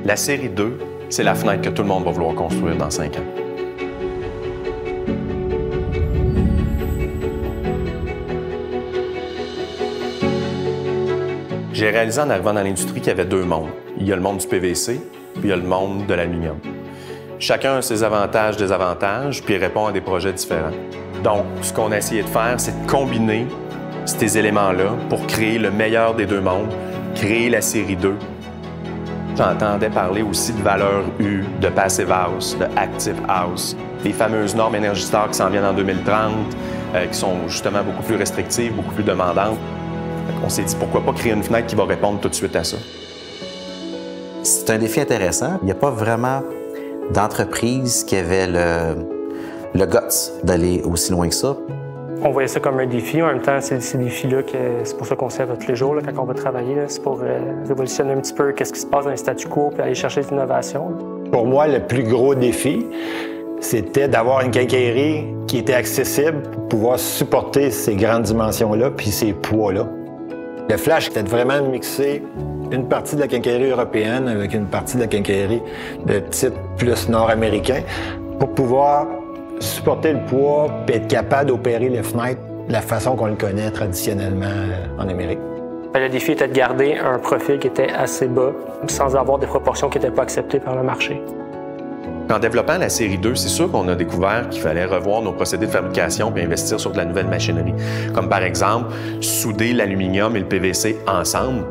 La série 2, c'est la fenêtre que tout le monde va vouloir construire dans 5 ans. J'ai réalisé en arrivant dans l'industrie qu'il y avait 2 mondes. Il y a le monde du PVC, puis il y a le monde de l'aluminium. Chacun a ses avantages, désavantages, puis il répond à des projets différents. Donc, ce qu'on a essayé de faire, c'est de combiner ces éléments-là pour créer le meilleur des 2 mondes, créer la série 2. J'entendais parler aussi de valeur U, de Passive House, de Active House, des fameuses normes Energy Star qui s'en viennent en 2030, qui sont justement beaucoup plus restrictives, beaucoup plus demandantes. On s'est dit, pourquoi pas créer une fenêtre qui va répondre tout de suite à ça? C'est un défi intéressant. Il n'y a pas vraiment d'entreprise qui avait le guts d'aller aussi loin que ça. On voyait ça comme un défi. En même temps, c'est ces défis-là c'est pour ça qu'on sert tous les jours là, quand on va travailler. C'est pour révolutionner un petit peu qu'est-ce qui se passe dans les statu quo puis aller chercher des innovations. Pour moi, le plus gros défi, c'était d'avoir une quincaillerie qui était accessible pour pouvoir supporter ces grandes dimensions-là puis ces poids-là. Le flash, c'était de vraiment mixer une partie de la quincaillerie européenne avec une partie de la quincaillerie de type plus nord-américain pour pouvoir supporter le poids et être capable d'opérer les fenêtres de la façon qu'on le connaît traditionnellement en Amérique. Le défi était de garder un profil qui était assez bas sans avoir des proportions qui n'étaient pas acceptées par le marché. En développant la série 2, c'est sûr qu'on a découvert qu'il fallait revoir nos procédés de fabrication et investir sur de la nouvelle machinerie. Comme par exemple, souder l'aluminium et le PVC ensemble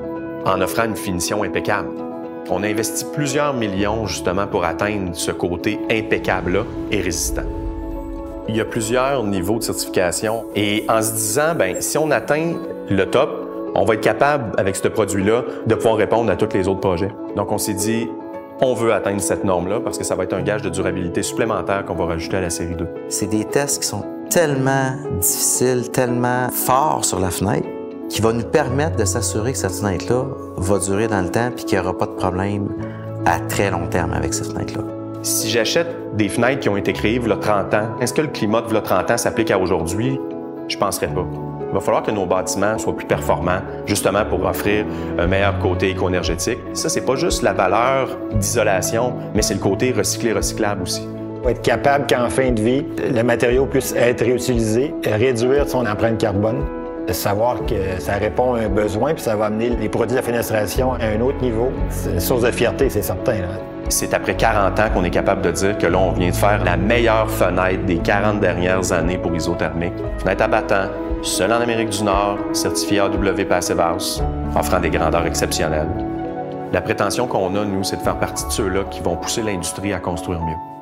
en offrant une finition impeccable. On a investi plusieurs millions justement pour atteindre ce côté impeccable-là et résistant. Il y a plusieurs niveaux de certification et en se disant, si on atteint le top, on va être capable, avec ce produit-là, de pouvoir répondre à tous les autres projets. Donc on s'est dit, on veut atteindre cette norme-là parce que ça va être un gage de durabilité supplémentaire qu'on va rajouter à la série 2. C'est des tests qui sont tellement difficiles, tellement forts sur la fenêtre, qui va nous permettre de s'assurer que cette fenêtre-là va durer dans le temps et qu'il n'y aura pas de problème à très long terme avec cette fenêtre-là. Si j'achète des fenêtres qui ont été créées il y a 30 ans, est-ce que le climat de 30 ans s'applique à aujourd'hui? Je ne penserais pas. Il va falloir que nos bâtiments soient plus performants, justement pour offrir un meilleur côté éco-énergétique. Ça, c'est pas juste la valeur d'isolation, mais c'est le côté recyclé-recyclable aussi. Il faut être capable qu'en fin de vie, le matériau puisse être réutilisé, réduire son empreinte carbone, savoir que ça répond à un besoin puis ça va amener les produits de la fenestration à un autre niveau. C'est une source de fierté, c'est certain. C'est après 40 ans qu'on est capable de dire que là, on vient de faire la meilleure fenêtre des 40 dernières années pour isothermique. Fenêtre à battant, seule en Amérique du Nord, certifiée AW Passive House, offrant des grandeurs exceptionnelles. La prétention qu'on a, nous, c'est de faire partie de ceux-là qui vont pousser l'industrie à construire mieux.